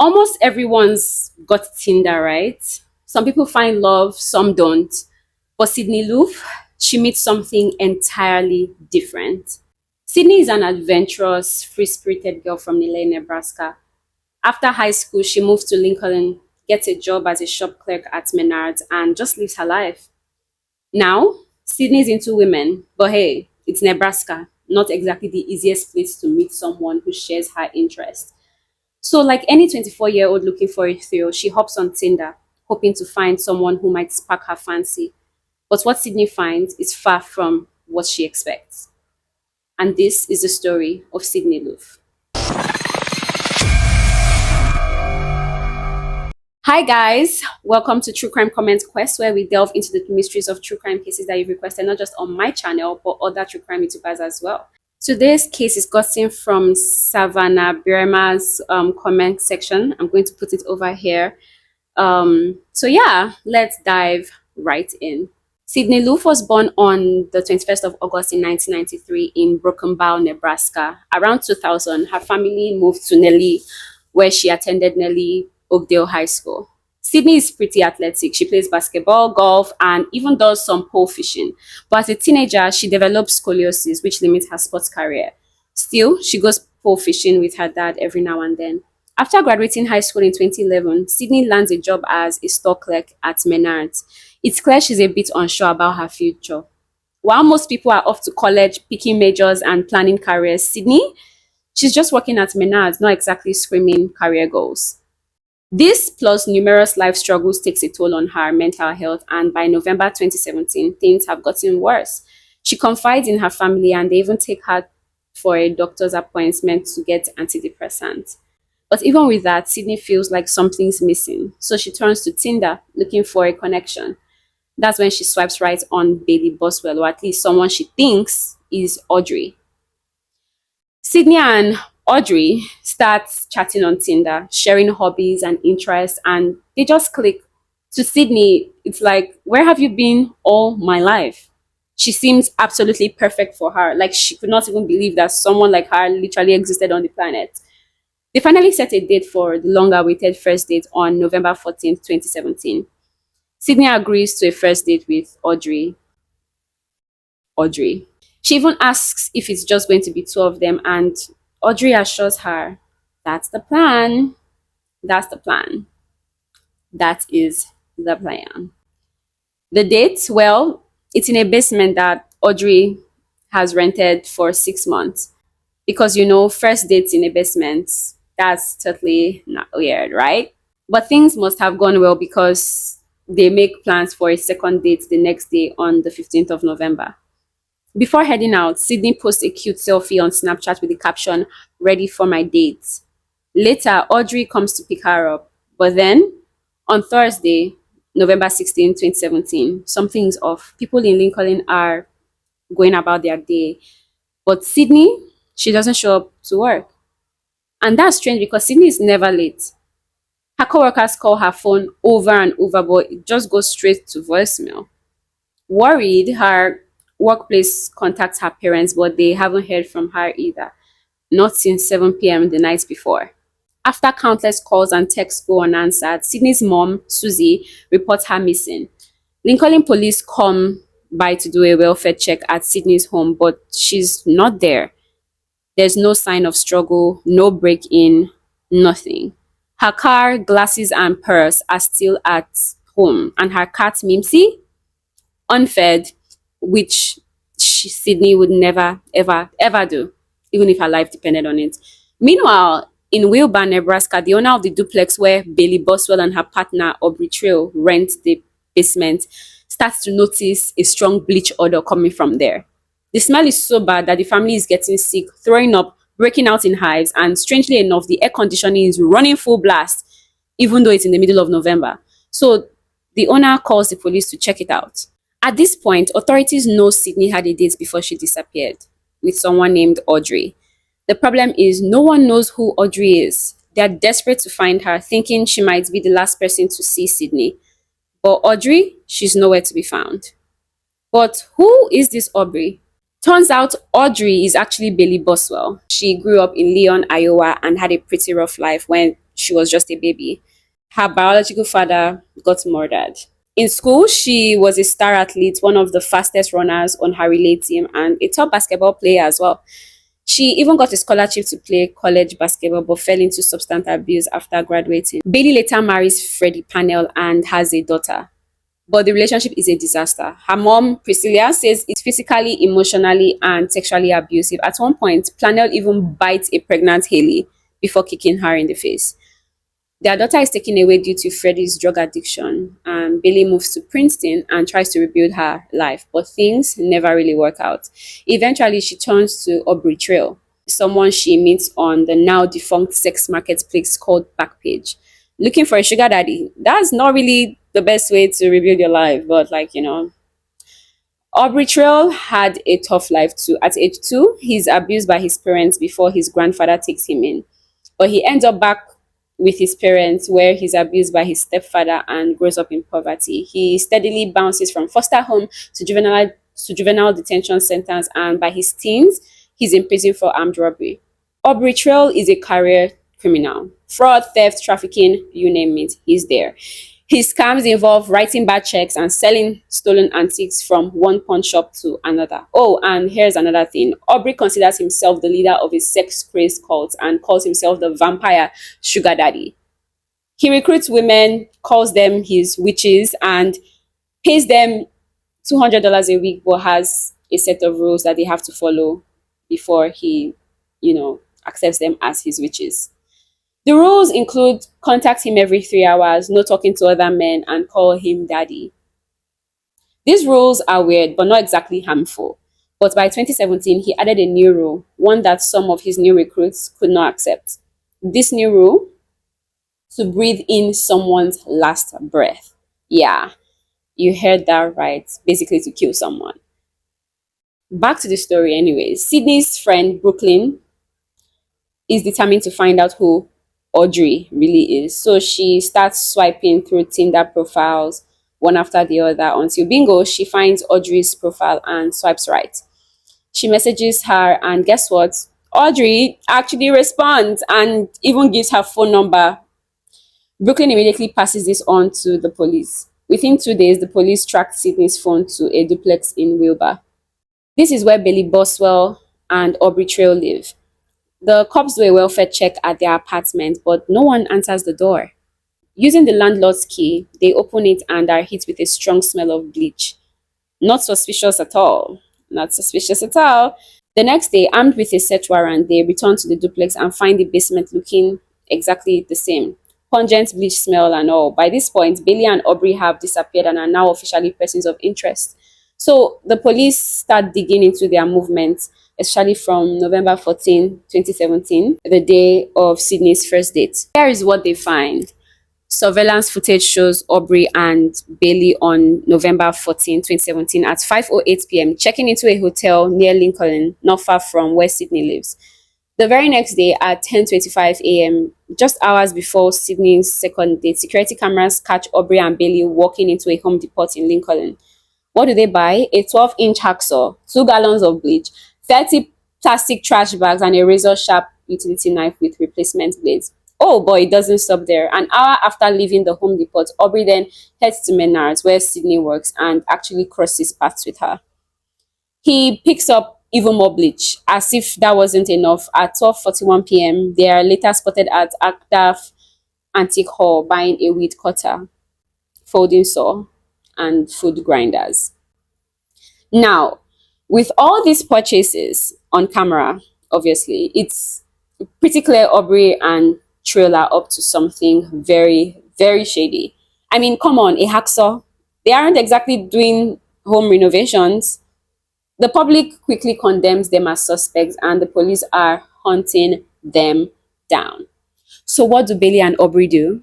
Almost everyone's got Tinder, right? Some people find love, some don't. But Sydney Loofe, she meets something entirely different. Sydney is an adventurous, free spirited girl from Nebraska. After high school, she moves to Lincoln, gets a job as a shop clerk at Menards, and just lives her life. Now, Sydney's into women, but hey, it's Nebraska, not exactly the easiest place to meet someone who shares her interests. So, like any 24-year-old looking for a thrill, she hops on Tinder, hoping to find someone who might spark her fancy. But what Sydney finds is far from what she expects. And this is the story of Sydney Loofe. Hi guys, welcome to True Crime Comment Quest, where we delve into the mysteries of true crime cases that you've requested, not just on my channel, but other true crime YouTubers as well. Today's case is gotten from Savannah Birema's comment section. I'm going to put it over here. So yeah, let's dive right in. Sydney Loofe was born on the 21st of August in 1993 in Broken Bow, Nebraska. Around 2000, her family moved to Nellie, where she attended Nellie Oakdale High School. Sydney is pretty athletic. She plays basketball, golf, and even does some pole fishing. But as a teenager, she developed scoliosis, which limits her sports career. Still, she goes pole fishing with her dad every now and then. After graduating high school in 2011, Sydney lands a job as a store clerk at Menards. It's clear she's a bit unsure about her future. While most people are off to college, picking majors, and planning careers, Sydney, she's just working at Menards, not exactly screaming career goals. This, plus numerous life struggles, takes a toll on her mental health, and by November 2017, things have gotten worse. She confides in her family, and they even take her for a doctor's appointment to get antidepressants. But even with that, Sydney feels like something's missing, so she turns to Tinder, looking for a connection. That's when she swipes right on Bailey Boswell, or at least someone she thinks is Audrey. Sydney and Audrey starts chatting on Tinder, sharing hobbies and interests, and they just click. To Sydney, it's like, where have you been all my life? She seems absolutely perfect for her. Like, she could not even believe that someone like her literally existed on the planet. They finally set a date for the long-awaited first date on November 14th, 2017. Sydney agrees to a first date with Audrey. She even asks if it's just going to be two of them, and Audrey assures her, that's the plan. That's the plan. That is the plan. The date, well, it's in a basement that Audrey has rented for 6 months. Because, first dates in a basement, that's totally not weird, right? But things must have gone well because they make plans for a second date the next day on the 15th of November. Before heading out, Sydney posts a cute selfie on Snapchat with the caption, "Ready for my date." Later, Audrey comes to pick her up. But then, on Thursday, November 16, 2017, something's off. People in Lincoln are going about their day. But Sydney, she doesn't show up to work. And that's strange because Sydney is never late. Her coworkers call her phone over and over, but it just goes straight to voicemail. Worried, her workplace contacts her parents, but they haven't heard from her either. Not since 7 p.m. the night before. After countless calls and texts go unanswered, Sydney's mom, Susie, reports her missing. Lincoln police come by to do a welfare check at Sydney's home, but she's not there. There's no sign of struggle, no break-in, nothing. Her car, glasses, and purse are still at home, and her cat, Mimsy, unfed, which Sydney would never, ever, ever do, even if her life depended on it. Meanwhile, in Wilber, Nebraska, the owner of the duplex where Bailey Boswell and her partner, Aubrey Trail, rent the basement, starts to notice a strong bleach odor coming from there. The smell is so bad that the family is getting sick, throwing up, breaking out in hives, and strangely enough, the air conditioning is running full blast, even though it's in the middle of November. So the owner calls the police to check it out. At this point, authorities know Sydney had a date before she disappeared with someone named Audrey. The problem is no one knows who Audrey is. They are desperate to find her, thinking she might be the last person to see Sydney. But Audrey, she's nowhere to be found. But who is this Aubrey? Turns out Audrey is actually Bailey Boswell. She grew up in Leon, Iowa, and had a pretty rough life when she was just a baby. Her biological father got murdered. In school, she was a star athlete, one of the fastest runners on her relay team, and a top basketball player as well. She even got a scholarship to play college basketball but fell into substance abuse after graduating. Bailey later marries Freddie Pannell and has a daughter. But the relationship is a disaster. Her mom, Priscilla, says it's physically, emotionally, and sexually abusive. At one point, Pannell even bites a pregnant Haley before kicking her in the face. Their daughter is taken away due to Freddie's drug addiction, and Billy moves to Princeton and tries to rebuild her life, but things never really work out. Eventually, she turns to Aubrey Trail, someone she meets on the now defunct sex marketplace called Backpage, looking for a sugar daddy. That's not really the best way to rebuild your life, but Aubrey Trail had a tough life too. At age 2, he's abused by his parents before his grandfather takes him in. But he ends up back with his parents, where he's abused by his stepfather and grows up in poverty. He steadily bounces from foster home to juvenile detention centers, and by his teens, he's in prison for armed robbery. Aubrey Trail is a career criminal. Fraud, theft, trafficking, you name it, he's there. His scams involve writing bad checks and selling stolen antiques from one pawn shop to another. Oh, and here's another thing. Aubrey considers himself the leader of a sex-crazed cult and calls himself the vampire sugar daddy. He recruits women, calls them his witches, and pays them $200 a week, but has a set of rules that they have to follow before he, accepts them as his witches. The rules include contact him every 3 hours, no talking to other men, and call him daddy. These rules are weird, but not exactly harmful. But by 2017, he added a new rule, one that some of his new recruits could not accept. This new rule: to breathe in someone's last breath. Yeah, you heard that right. Basically, to kill someone. Back to the story, anyways. Sydney's friend, Brooklyn, is determined to find out who Audrey really is. So she starts swiping through Tinder profiles one after the other until bingo, she finds Audrey's profile and swipes right. She messages her, and guess what? Audrey actually responds and even gives her phone number. Brooklyn immediately passes this on to the police. Within 2 days, the police tracked Sydney's phone to a duplex in Wilber. This is where Billy Boswell and Aubrey Trail live. The cops do a welfare check at their apartment, but no one answers the door. Using the landlord's key, they open it and are hit with a strong smell of bleach. Not suspicious at all. Not suspicious at all. The next day, armed with a search warrant, they return to the duplex and find the basement looking exactly the same. Pungent bleach smell and all. By this point, Billy and Aubrey have disappeared and are now officially persons of interest. So the police start digging into their movements, especially from November 14, 2017, the day of Sydney's first date. Here is what they find. Surveillance footage shows Aubrey and Bailey on November 14, 2017 at 5:08 p.m. checking into a hotel near Lincoln, not far from where Sydney lives. The very next day at 10:25 a.m., just hours before Sydney's second date, security cameras catch Aubrey and Bailey walking into a Home Depot in Lincoln. What do they buy? A 12-inch hacksaw, 2 gallons of bleach, 30 plastic trash bags, and a razor-sharp utility knife with replacement blades. Oh boy, it doesn't stop there. An hour after leaving the Home Depot, Aubrey then heads to Menards, where Sydney works, and actually crosses paths with her. He picks up even more bleach. As if that wasn't enough, at 12:41 p.m., they are later spotted at Agdaf Antique Hall buying a weed cutter, folding saw, and food grinders. Now, with all these purchases on camera, obviously, it's pretty clear Aubrey and Trail are up to something very, very shady. I mean, come on, a hacksaw. They aren't exactly doing home renovations. The public quickly condemns them as suspects, and the police are hunting them down. So what do Bailey and Aubrey do?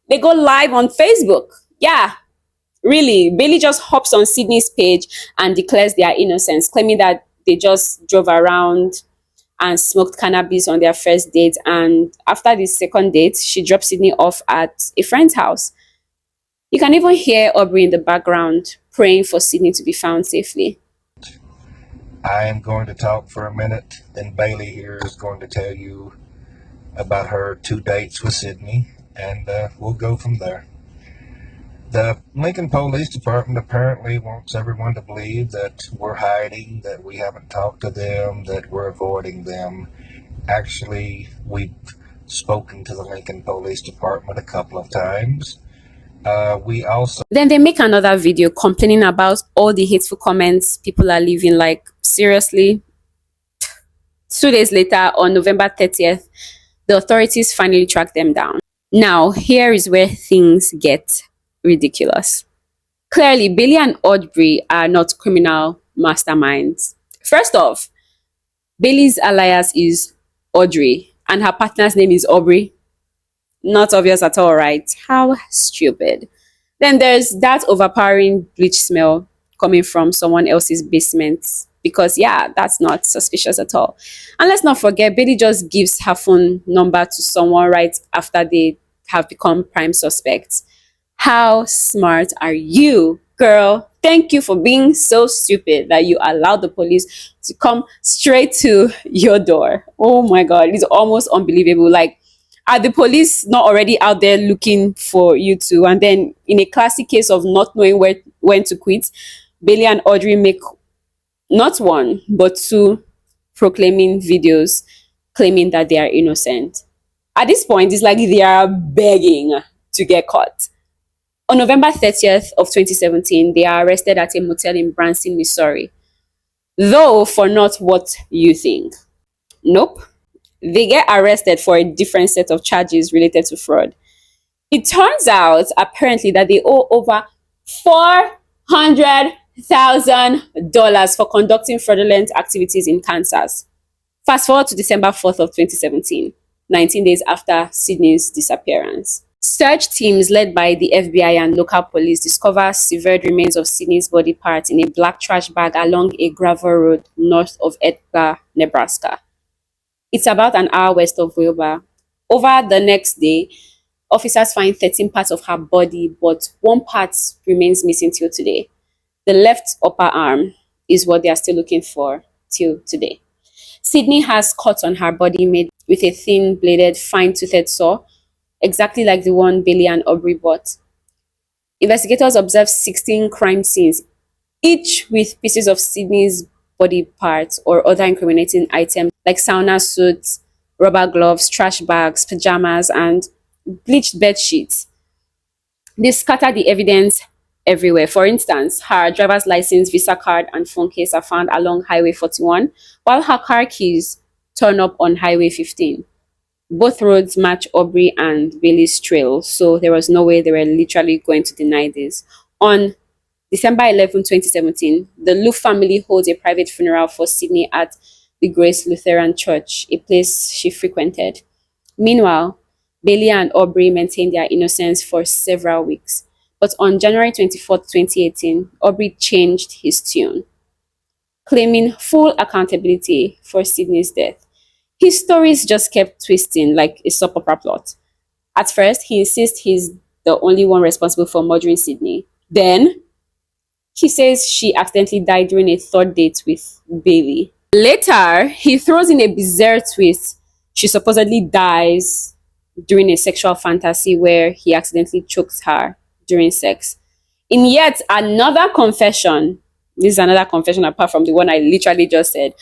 They go live on Facebook. Yeah, really. Bailey just hops on Sydney's page and declares their innocence, claiming that they just drove around and smoked cannabis on their first date. And after the second date, she dropped Sydney off at a friend's house. You can even hear Aubrey in the background praying for Sydney to be found safely. I am going to talk for a minute, then Bailey here is going to tell you about her 2 dates with Sydney, and we'll go from there. The Lincoln Police Department apparently wants everyone to believe that we're hiding, that we haven't talked to them, that we're avoiding them. Actually, we've spoken to the Lincoln Police Department a couple of times. We also Then they make another video complaining about all the hateful comments people are leaving. Like, seriously? 2 days later, on November 30th, the authorities finally tracked them down. Now, here is where things get ridiculous. Clearly, Bailey and Audrey are not criminal masterminds. First off, Bailey's alias is Audrey, and her partner's name is Aubrey. Not obvious at all, right? How stupid. Then there's that overpowering bleach smell coming from someone else's basement. Because, yeah, that's not suspicious at all. And let's not forget, Bailey just gives her phone number to someone right after they have become prime suspects. How smart are you, girl? Thank you for being so stupid that you allowed the police to come straight to your door. Oh my God, it's almost unbelievable. Like, are the police not already out there looking for you two? And then, in a classic case of not knowing when to quit, Bailey and Audrey make not one, but two proclaiming videos claiming that they are innocent. At this point, it's like they are begging to get caught. On November 30th of 2017, they are arrested at a motel in Branson, Missouri. Though for not what you think. Nope. They get arrested for a different set of charges related to fraud. It turns out, apparently, that they owe over $400,000 for conducting fraudulent activities in Kansas. Fast forward to December 4th of 2017, 19 days after Sydney's disappearance. Search teams led by the FBI and local police discover severed remains of Sydney's body parts in a black trash bag along a gravel road north of Edgar, Nebraska. It's about an hour west of Wilber. Over the next day, officers find 13 parts of her body, but one part remains missing till today. The left upper arm is what they are still looking for till today. Sydney has cuts on her body made with a thin bladed, fine-toothed saw, exactly like the one Bailey and Aubrey bought. Investigators observed 16 crime scenes, each with pieces of Sydney's body parts or other incriminating items like sauna suits, rubber gloves, trash bags, pajamas, and bleached bed sheets. They scattered the evidence everywhere. For instance, her driver's license, Visa card, and phone case are found along Highway 41, while her car keys turn up on Highway 15. Both roads match Aubrey and Bailey's trail, so there was no way they were literally going to deny this. On December 11, 2017, the Loofe family holds a private funeral for Sydney at the Grace Lutheran Church, a place she frequented. Meanwhile, Bailey and Aubrey maintained their innocence for several weeks. But on January 24th, 2018, Aubrey changed his tune, claiming full accountability for Sydney's death. His stories just kept twisting like a soap opera plot. At first, he insists he's the only one responsible for murdering Sydney. Then, he says she accidentally died during a third date with Bailey. Later, he throws in a bizarre twist. She supposedly dies during a sexual fantasy where he accidentally chokes her during sex. In yet another confession, this is another confession apart from the one I literally just said,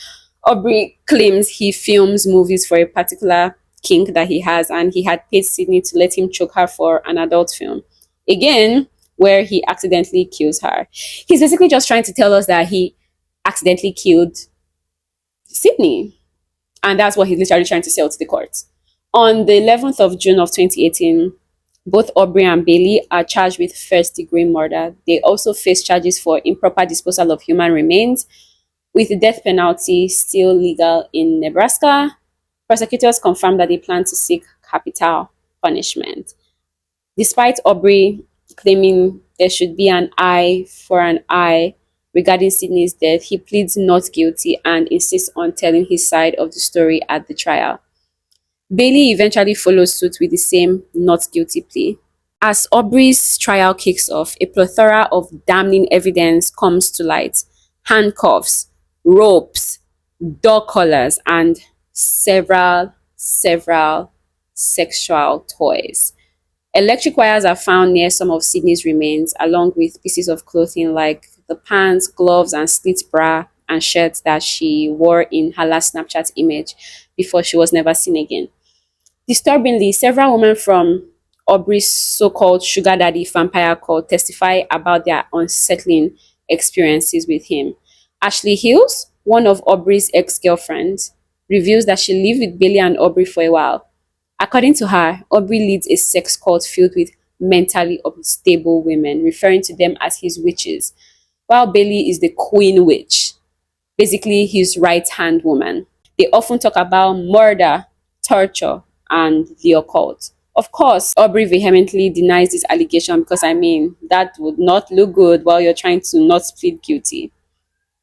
Aubrey claims he films movies for a particular kink that he has, and he had paid Sydney to let him choke her for an adult film. Again, where he accidentally kills her. He's basically just trying to tell us that he accidentally killed Sydney. And that's what he's literally trying to sell to the court. On the 11th of June of 2018, both Aubrey and Bailey are charged with first-degree murder. They also face charges for improper disposal of human remains, with the death penalty still legal in Nebraska. Prosecutors confirmed that they plan to seek capital punishment. Despite Aubrey claiming there should be an eye for an eye regarding Sydney's death, he pleads not guilty and insists on telling his side of the story at the trial. Bailey eventually follows suit with the same not guilty plea. As Aubrey's trial kicks off, a plethora of damning evidence comes to light. Handcuffs, ropes, dog collars, and several sexual toys. Electric wires are found near some of Sydney's remains, along with pieces of clothing like the pants, gloves, and Slits bra and shirts that she wore in her last Snapchat image before she was never seen again. Disturbingly, several women from Aubrey's so-called sugar daddy vampire cult testify about their unsettling experiences with him. Ashley Hills, one of Aubrey's ex-girlfriends, reveals that she lived with Bailey and Aubrey for a while. According to her, Aubrey leads a sex cult filled with mentally unstable women, referring to them as his witches, while Bailey is the queen witch, basically his right-hand woman. They often talk about murder, torture, and the occult. Of course, Aubrey vehemently denies this allegation because that would not look good while you're trying to not plead guilty.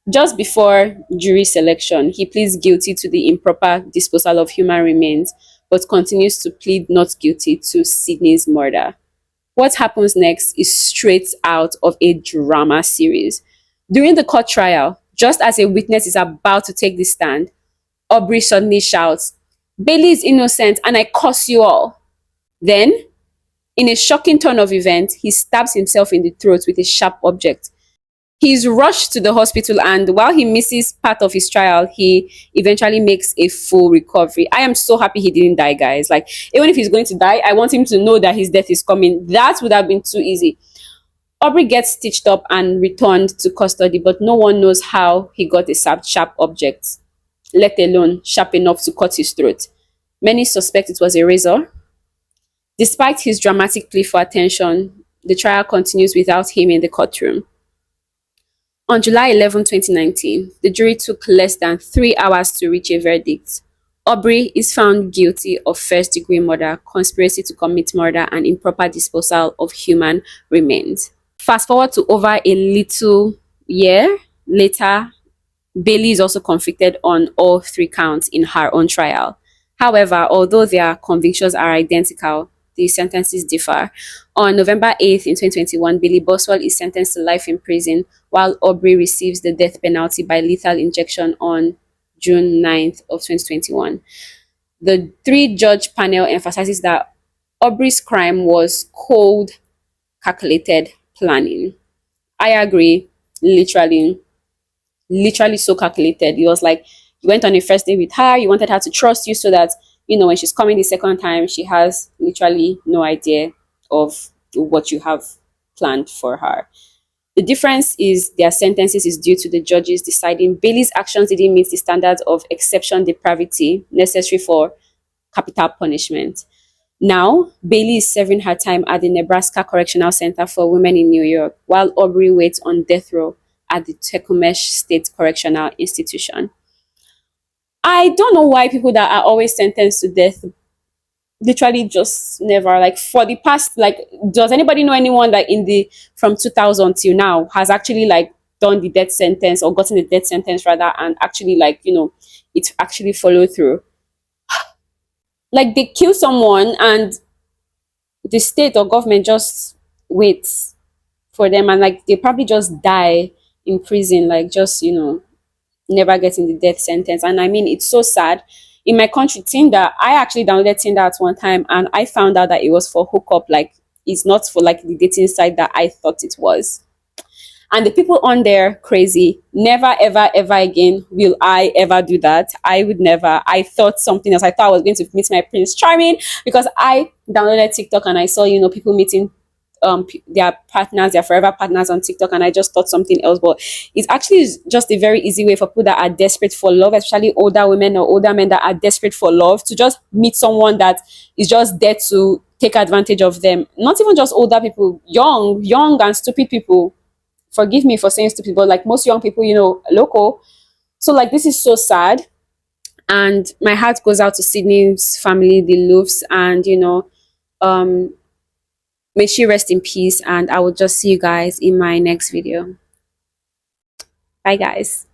Just before jury selection, he pleads guilty to the improper disposal of human remains, but continues to plead not guilty to Sydney's murder. What happens next is straight out of a drama series. During the court trial, just as a witness is about to take the stand, Aubrey suddenly shouts, "Bailey is innocent and I curse you all." Then, in a shocking turn of events, he stabs himself in the throat with a sharp object. He is rushed to the hospital, and while he misses part of his trial, he eventually makes a full recovery. I am so happy he didn't die, guys. Like, even if he's going to die, I want him to know that his death is coming. That would have been too easy. Aubrey gets stitched up and returned to custody, but no one knows how he got a sharp object, let alone sharp enough to cut his throat. Many suspect it was a razor. Despite his dramatic plea for attention, the trial continues without him in the courtroom. On July 11, 2019, the jury took less than 3 hours to reach a verdict. Aubrey is found guilty of first-degree murder, conspiracy to commit murder, and improper disposal of human remains. Fast forward to over a little year later, Bailey is also convicted on all 3 counts in her own trial. However, although their convictions are identical, the sentences differ. On November 8th in 2021, Billy Boswell is sentenced to life in prison, while Aubrey receives the death penalty by lethal injection on June 9th of 2021. The 3-judge panel emphasizes that Aubrey's crime was cold, calculated planning. I agree, literally so calculated. It was like you went on a first date with her, you wanted her to trust you so that, when she's coming the second time, she has literally no idea of what you have planned for her. The difference is their sentences is due to the judges deciding Bailey's actions didn't meet the standards of exception depravity necessary for capital punishment. Now, Bailey is serving her time at the Nebraska Correctional Center for Women in New York, while Aubrey waits on death row at the Tecumseh State Correctional Institution. I don't know why people that are always sentenced to death literally just never, like, for the past, like, does anybody know anyone that from 2000 till now has actually, like, done the death sentence or gotten the death sentence rather, and actually, like, it actually followed through? Like, they kill someone and the state or government just waits for them, and, like, they probably just die in prison, like, just never getting the death sentence. And it's so sad. In my country, Tinder, I actually downloaded Tinder at one time, and I found out that it was for hookup. Like, it's not for, like, the dating site that I thought it was. And the people on there, crazy. Never, ever, ever again will I ever do that. I would never. I thought something else. I thought I was going to meet my Prince Charming, because I downloaded TikTok and I saw, people meeting their partners, their forever partners on TikTok, and I just thought something else. But it's actually just a very easy way for people that are desperate for love, especially older women or older men that are desperate for love, to just meet someone that is just there to take advantage of them. Not even just older people, young and stupid people. Forgive me for saying stupid, but, like, most young people, local. So, like, this is so sad, and my heart goes out to Sydney's family, the Loofes, and may she rest in peace, and I will just see you guys in my next video. Bye, guys.